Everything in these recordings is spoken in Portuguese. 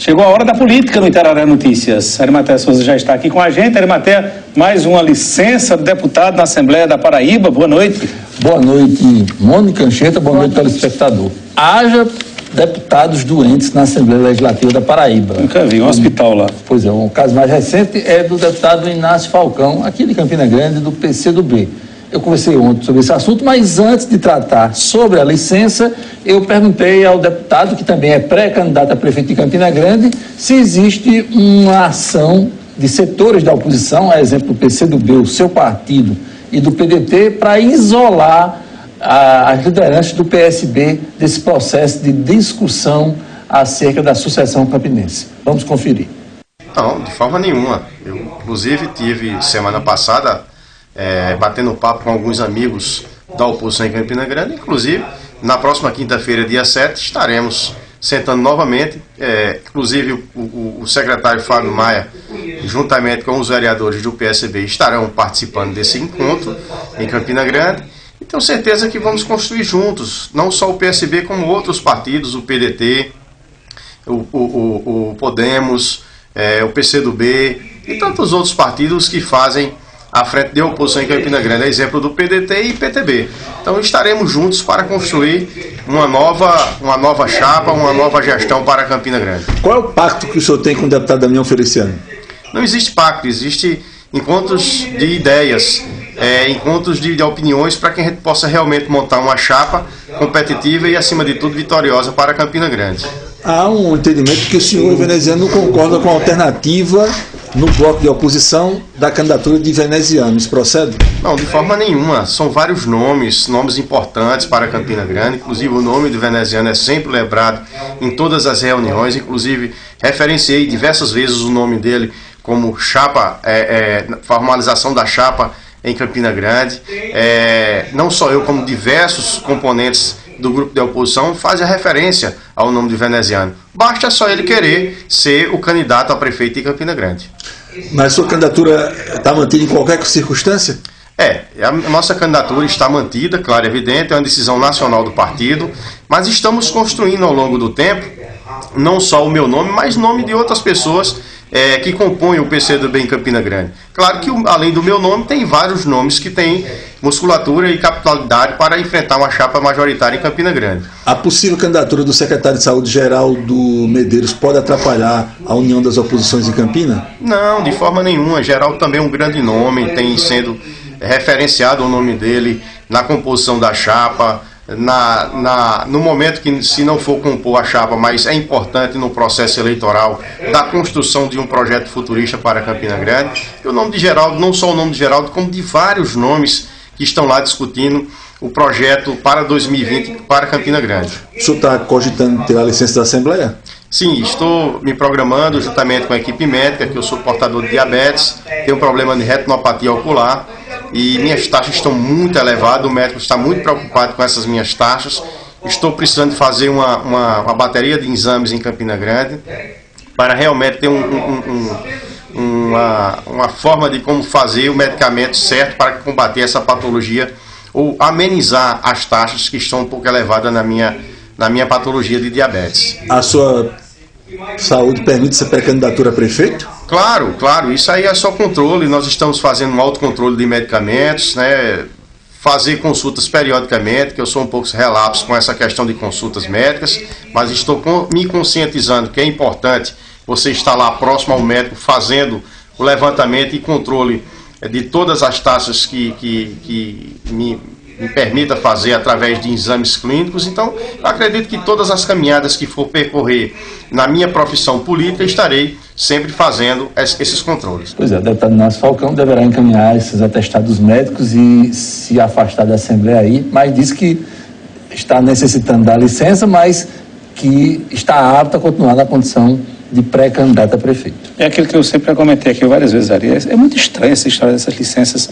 Chegou a hora da política no Itararé Notícias. Arimatea Souza já está aqui com a gente. Arimatea, mais uma licença do deputado na Assembleia da Paraíba. Boa noite. Boa noite, Mônica Anchieta. Boa noite, telespectador. Haja deputados doentes na Assembleia Legislativa da Paraíba. Nunca vi, um hospital lá. Pois é, o caso mais recente é do deputado Inácio Falcão, aqui de Campina Grande, do PCdoB. Eu conversei ontem sobre esse assunto, mas antes de tratar sobre a licença, eu perguntei ao deputado, que também é pré-candidato a prefeito de Campina Grande, se existe uma ação de setores da oposição, a exemplo do PCdoB, o seu partido, e do PDT, para isolar as lideranças do PSB desse processo de discussão acerca da sucessão campinense. Vamos conferir. Não, de forma nenhuma. Eu, inclusive, tive semana passada batendo papo com alguns amigos da oposição em Campina Grande. Inclusive, na próxima quinta-feira, dia 7, estaremos sentando novamente. Inclusive, o secretário Fábio Maia, juntamente com os vereadores do PSB, estarão participando desse encontro em Campina Grande. E tenho certeza que vamos construir juntos, não só o PSB, como outros partidos, o PDT, o Podemos, o PCdoB e tantos outros partidos que fazem a frente de oposição em Campina Grande, exemplo do PDT e PTB. Então estaremos juntos para construir uma nova chapa, uma nova gestão para Campina Grande. Qual é o pacto que o senhor tem com o deputado Damião Feliciano? Não existe pacto, existe encontros de ideias, encontros de opiniões para que a gente possa realmente montar uma chapa competitiva e, acima de tudo, vitoriosa para Campina Grande. Há um entendimento que o senhor veneziano não concorda com a alternativa no bloco de oposição da candidatura de Veneziano. Isso procede? Não, de forma nenhuma. São vários nomes importantes para Campina Grande. Inclusive, o nome do Veneziano é sempre lembrado em todas as reuniões. Inclusive, referenciei diversas vezes o nome dele como chapa, formalização da chapa em Campina Grande. Não só eu, como diversos componentes do grupo de oposição fazem a referência ao nome de Veneziano. Basta só ele querer ser o candidato a prefeito de Campina Grande. Mas sua candidatura está mantida em qualquer circunstância? A nossa candidatura está mantida, claro, evidente, é uma decisão nacional do partido, mas estamos construindo ao longo do tempo, não só o meu nome, mas nome de outras pessoas que compõem o PCdoB em Campina Grande. Claro que, além do meu nome, tem vários nomes que têm musculatura e capitalidade para enfrentar uma chapa majoritária em Campina Grande. A possível candidatura do secretário de Saúde, Geraldo Medeiros, pode atrapalhar a união das oposições em Campina? Não, de forma nenhuma. Geraldo também é um grande nome, tem sendo referenciado o nome dele na composição da chapa, no momento que, se não for compor a chapa, mas é importante no processo eleitoral da construção de um projeto futurista para Campina Grande. E o nome de Geraldo, não só o nome de Geraldo, como de vários nomes que estão lá discutindo o projeto para 2020 para Campina Grande. O senhor está cogitando ter a licença da Assembleia? Sim, estou me programando juntamente com a equipe médica, que eu sou portador de diabetes, tenho um problema de retinopatia ocular e minhas taxas estão muito elevadas, o médico está muito preocupado com essas minhas taxas. Estou precisando de fazer uma bateria de exames em Campina Grande para realmente ter uma forma de como fazer o medicamento certo para combater essa patologia ou amenizar as taxas que estão um pouco elevadas na minha patologia de diabetes. A sua saúde permite essa pré-candidatura a prefeito? Claro, isso aí é só controle. Nós estamos fazendo um autocontrole de medicamentos, fazer consultas periodicamente, que eu sou um pouco relapso com essa questão de consultas médicas, mas estou me conscientizando que é importante você estar lá próximo ao médico fazendo o levantamento e controle de todas as taxas que me permita fazer através de exames clínicos. Então, eu acredito que todas as caminhadas que for percorrer na minha profissão política, estarei sempre fazendo esses controles. Pois é, o deputado Inácio Falcão deverá encaminhar esses atestados médicos e se afastar da Assembleia aí, mas disse que está necessitando da licença, mas que está apto a continuar na condição de pré-candidato a prefeito. É aquilo que eu sempre comentei aqui várias vezes, Ari. É muito estranho essa história dessas licenças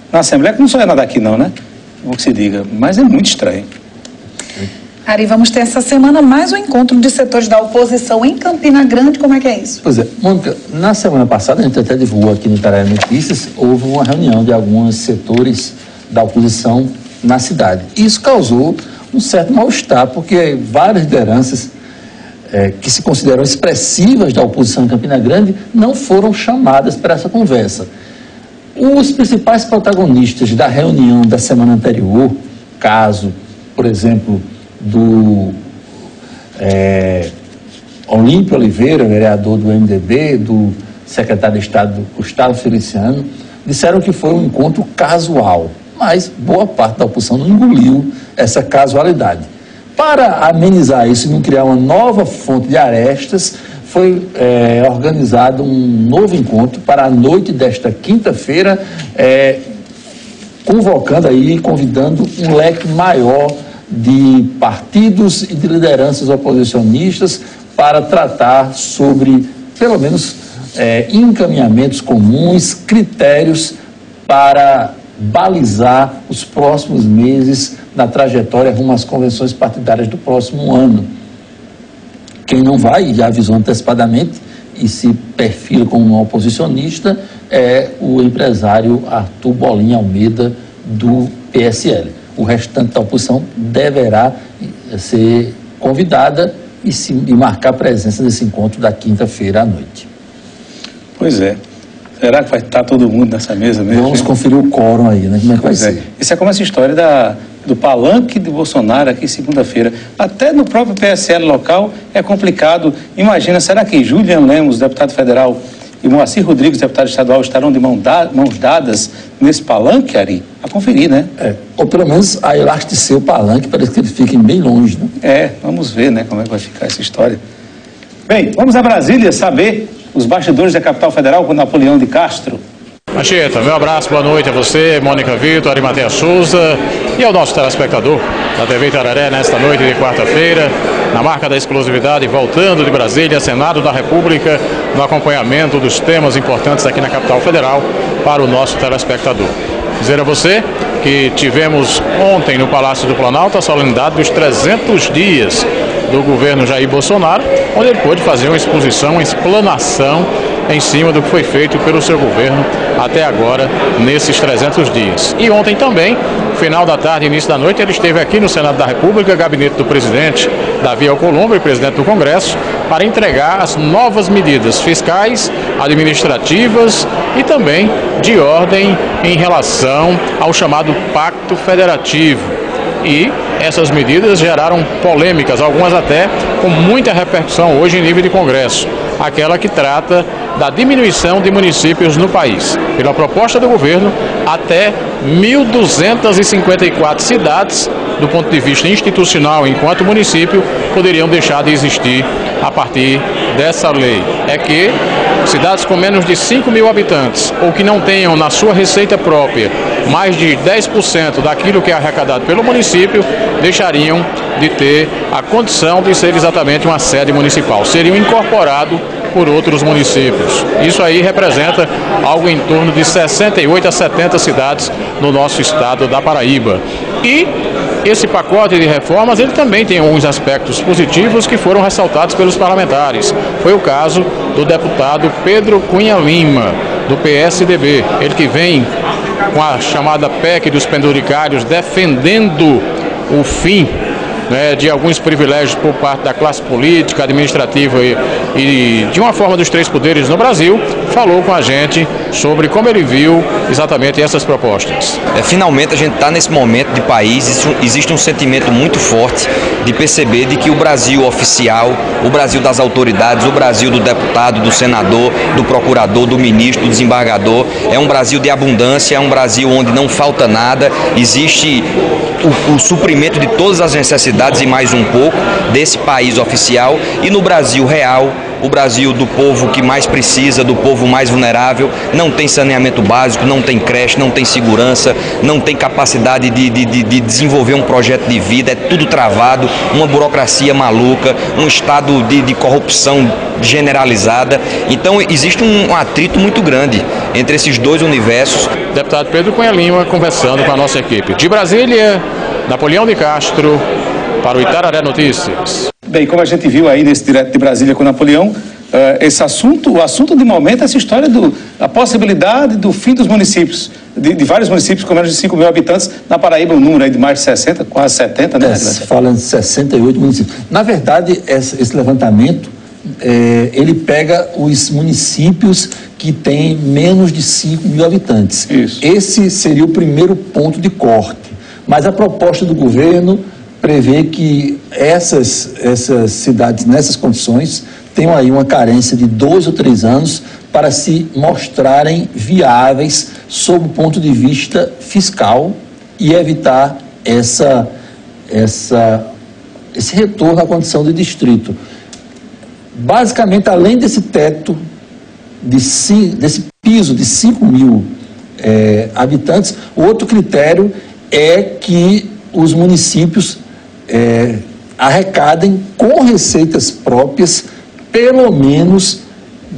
na Assembleia, que não só é nada aqui não, né? O que se diga, mas é muito estranho. Ari, vamos ter essa semana mais um encontro de setores da oposição em Campina Grande. Como é que é isso? Pois é, Mônica, na semana passada, a gente até divulgou aqui no Itararé Notícias, houve uma reunião de alguns setores da oposição na cidade. Isso causou um certo mal-estar, porque várias lideranças que se consideram expressivas da oposição em Campina Grande não foram chamadas para essa conversa. Os principais protagonistas da reunião da semana anterior, caso, por exemplo, do Olímpio Oliveira, vereador do MDB, do secretário de Estado Gustavo Feliciano, disseram que foi um encontro casual, mas boa parte da oposição não engoliu essa casualidade. Para amenizar isso e não criar uma nova fonte de arestas, foi organizado um novo encontro para a noite desta quinta-feira, convocando aí, convidando um leque maior de partidos e de lideranças oposicionistas para tratar sobre, pelo menos, encaminhamentos comuns, critérios para balizar os próximos meses na trajetória rumo às convenções partidárias do próximo ano. Quem não vai, já avisou antecipadamente, e se perfila como um oposicionista, é o empresário Arthur Bolinha Almeida, do PSL. O restante da oposição deverá ser convidada e marcar presença nesse encontro da quinta-feira à noite. Pois é. Será que vai estar todo mundo nessa mesa mesmo? Vamos conferir o quórum aí, né? Como é que vai ser? Isso é como essa história do palanque de Bolsonaro aqui segunda-feira. Até no próprio PSL local é complicado. Imagina, será que Julian Lemos, deputado federal, e Moacir Rodrigues, deputado estadual, estarão de mãos dadas nesse palanque, Ari? A conferir, né? Ou pelo menos a elasticer o palanque, parece que eles fiquem bem longe, né? Vamos ver, né, como é que vai ficar essa história. Bem, vamos a Brasília saber os bastidores da capital federal com Napoleão de Castro. Anchieta, meu abraço, boa noite a você, Mônica Vitor, Arimatea Souza e ao nosso telespectador da TV Itararé nesta noite de quarta-feira, na marca da exclusividade, voltando de Brasília, Senado da República, no acompanhamento dos temas importantes aqui na capital federal para o nosso telespectador. Dizer a você que tivemos ontem no Palácio do Planalto a solenidade dos 300 dias do governo Jair Bolsonaro, onde ele pôde fazer uma exposição, uma explanação em cima do que foi feito pelo seu governo até agora, nesses 300 dias. E ontem também, final da tarde, início da noite, ele esteve aqui no Senado da República, gabinete do presidente Davi Alcolumbre, presidente do Congresso, para entregar as novas medidas fiscais, administrativas e também de ordem em relação ao chamado Pacto Federativo. E essas medidas geraram polêmicas, algumas até com muita repercussão hoje em nível de Congresso. Aquela que trata da diminuição de municípios no país. Pela proposta do governo, até 1.254 cidades, do ponto de vista institucional, enquanto município, poderiam deixar de existir a partir dessa lei. É que cidades com menos de 5 mil habitantes, ou que não tenham na sua receita própria mais de 10% daquilo que é arrecadado pelo município, deixariam de ter a condição de ser exatamente uma sede municipal. Seriam incorporados por outros municípios. Isso aí representa algo em torno de 68 a 70 cidades no nosso estado da Paraíba. E esse pacote de reformas, ele também tem alguns aspectos positivos que foram ressaltados pelos parlamentares. Foi o caso do deputado Pedro Cunha Lima, do PSDB. Ele que vem com a chamada PEC dos penduricários, defendendo o fim de alguns privilégios por parte da classe política, administrativa e de uma forma dos três poderes no Brasil, falou com a gente sobre como ele viu exatamente essas propostas. Finalmente a gente está nesse momento de país, existe um sentimento muito forte de perceber de que o Brasil oficial, o Brasil das autoridades, o Brasil do deputado, do senador, do procurador, do ministro, do desembargador, é um Brasil de abundância, é um Brasil onde não falta nada, existe o suprimento de todas as necessidades e mais um pouco desse país oficial, e no Brasil real, o Brasil do povo que mais precisa, do povo mais vulnerável, não tem saneamento básico, não tem creche, não tem segurança, não tem capacidade de desenvolver um projeto de vida, é tudo travado, uma burocracia maluca, um estado de corrupção generalizada. Então existe um atrito muito grande entre esses dois universos. Deputado Pedro Cunha Lima conversando com a nossa equipe. De Brasília, Napoleão de Castro, para o Itararé Notícias. Bem, como a gente viu aí nesse direto de Brasília com o Napoleão, o assunto de momento é essa história da possibilidade do fim dos municípios, de vários municípios com menos de 5 mil habitantes. Na Paraíba, um número aí de mais de 60, quase 70, né? Se fala em 68 municípios. Na verdade, esse levantamento, ele pega os municípios que têm menos de 5 mil habitantes. Isso. Esse seria o primeiro ponto de corte. Mas a proposta do governo prevê que essas cidades, nessas condições, tenham aí uma carência de 2 ou 3 anos para se mostrarem viáveis sob o ponto de vista fiscal e evitar esse retorno à condição de distrito. Basicamente, além desse teto, desse piso de 5 mil habitantes, o outro critério é que os municípios arrecadem com receitas próprias pelo menos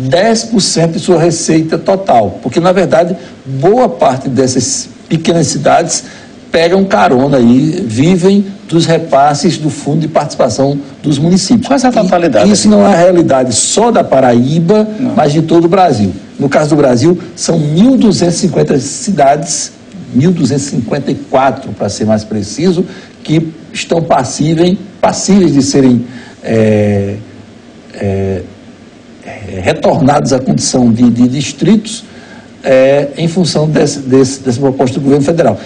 10% de sua receita total. Porque, na verdade, boa parte dessas pequenas cidades pegam carona aí, vivem dos repasses do Fundo de Participação dos municípios. Quase a totalidade. Isso não é a realidade só da Paraíba, mas de todo o Brasil. No caso do Brasil, são 1.250 cidades, 1.254 para ser mais preciso, que estão passíveis de serem retornados à condição de distritos em função dessa proposta do governo federal.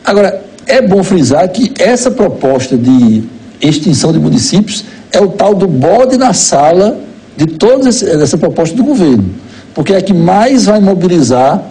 Agora, é bom frisar que essa proposta de extinção de municípios é o tal do bode na sala de toda essa proposta do governo, porque é a que mais vai mobilizar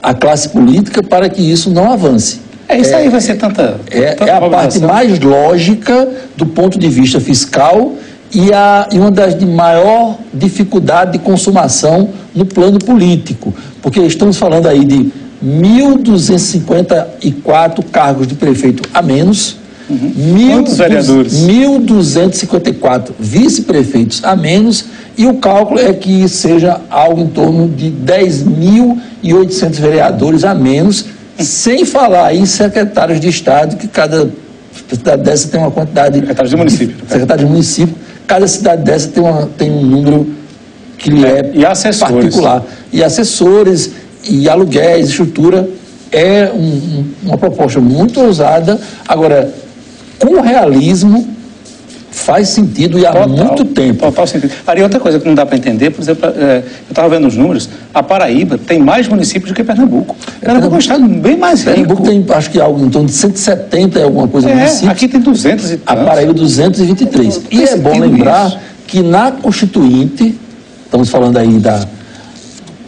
a classe política para que isso não avance. Isso aí vai ser tanta a parte mais lógica do ponto de vista fiscal e uma das de maior dificuldade de consumação no plano político, porque estamos falando aí de 1.254 cargos de prefeito a menos, Quantos vereadores? 1.254 vice-prefeitos a menos, e o cálculo é que seja algo em torno de 10.800 vereadores a menos, sem falar em secretários de Estado, que cada cidade dessa tem uma quantidade... Secretários de município. Secretários de município. Cada cidade dessa tem um número que lhe é e assessores. Particular. E assessores, e aluguéis, estrutura. É uma proposta muito ousada. Agora, com realismo, faz sentido e há muito tempo. Total sentido. Ari, outra coisa que não dá para entender, por exemplo, eu estava vendo os números, a Paraíba tem mais municípios do que Pernambuco. Pernambuco é um estado bem mais rico. Pernambuco tem, acho que algo em torno de 170 e alguma coisa municípios. Aqui tem 200 e tantos. A Paraíba 223. E é bom lembrar que na Constituinte, estamos falando aí da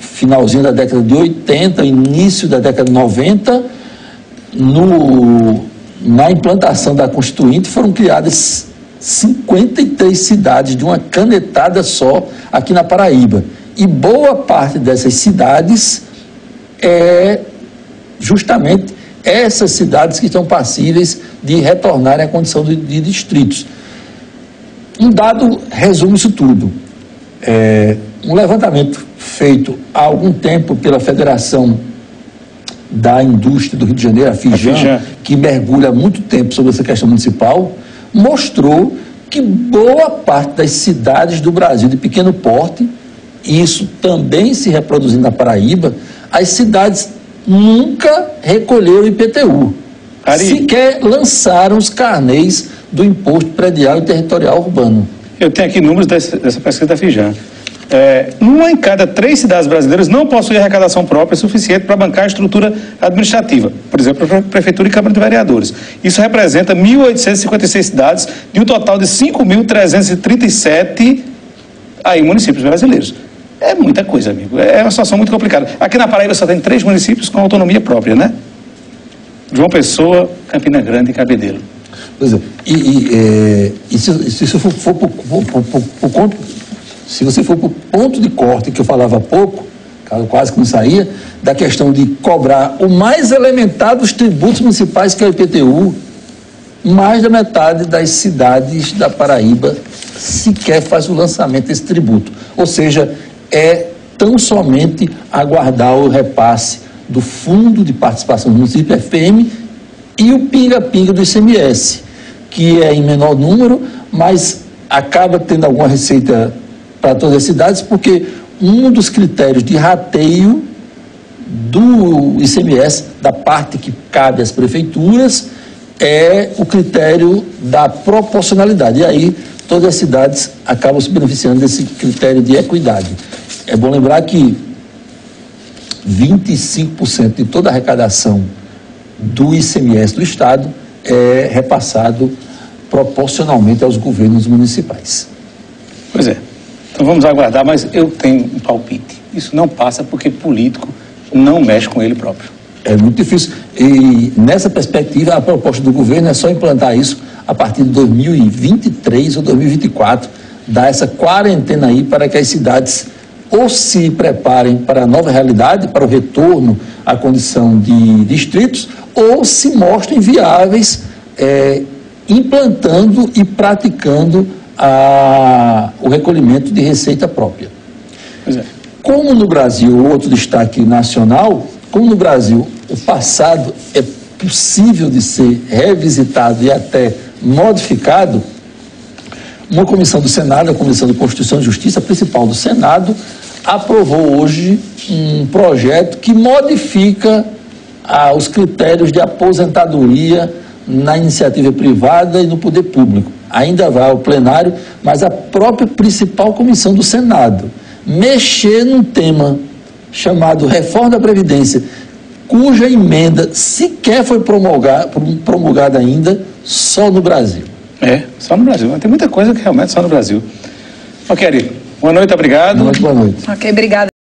finalzinho da década de 80, início da década de 90, na implantação da Constituinte foram criadas 53 cidades de uma canetada só aqui na Paraíba. E boa parte dessas cidades é justamente essas cidades que estão passíveis de retornarem à condição de distritos. Um dado resume isso tudo. Um levantamento feito há algum tempo pela Federação da Indústria do Rio de Janeiro, a FIJAM, que mergulha há muito tempo sobre essa questão municipal, mostrou que boa parte das cidades do Brasil de pequeno porte, e isso também se reproduzindo na Paraíba, as cidades nunca recolheram IPTU. Sequer lançaram os carnês do Imposto Predial e Territorial Urbano. Eu tenho aqui números dessa pesquisa da FIJAM. Uma em cada 3 cidades brasileiras não possui arrecadação própria suficiente para bancar a estrutura administrativa, por exemplo, a Prefeitura e Câmara de Vereadores. Isso representa 1.856 cidades de um total de 5.337 municípios brasileiros. É muita coisa, amigo. É uma situação muito complicada. Aqui na Paraíba só tem 3 municípios com autonomia própria, né? João Pessoa, Campina Grande e Cabedelo. Pois é. E se você for para o ponto de corte que eu falava há pouco, quase que não saía, da questão de cobrar o mais elementar dos tributos municipais, que é o IPTU, mais da metade das cidades da Paraíba sequer faz o lançamento desse tributo. Ou seja, é tão somente aguardar o repasse do Fundo de Participação do Município, FM, e o pinga-pinga do ICMS, que é em menor número, mas acaba tendo alguma receita para todas as cidades, porque um dos critérios de rateio do ICMS, da parte que cabe às prefeituras, é o critério da proporcionalidade. E aí todas as cidades acabam se beneficiando desse critério de equidade. É bom lembrar que 25% de toda a arrecadação do ICMS do Estado é repassado proporcionalmente aos governos municipais. Pois é. Então vamos aguardar, mas eu tenho um palpite. Isso não passa porque político não mexe com ele próprio. É muito difícil. E nessa perspectiva, a proposta do governo é só implantar isso a partir de 2023 ou 2024, dar essa quarentena aí para que as cidades ou se preparem para a nova realidade, para o retorno à condição de distritos, ou se mostrem viáveis, implantando e praticando o recolhimento de receita própria. Pois é. Como no Brasil, outro destaque nacional, como no Brasil o passado é possível de ser revisitado e até modificado, uma comissão do Senado, a Comissão de Constituição e Justiça, principal do Senado, aprovou hoje um projeto que modifica os critérios de aposentadoria na iniciativa privada e no poder público. Ainda vai ao plenário, mas a própria principal comissão do Senado mexer num tema chamado Reforma da Previdência, cuja emenda sequer foi promulgada ainda, só no Brasil. Só no Brasil. Tem muita coisa que realmente só no Brasil. Ok, Ari, boa noite, obrigado. Boa noite. Ok, obrigada.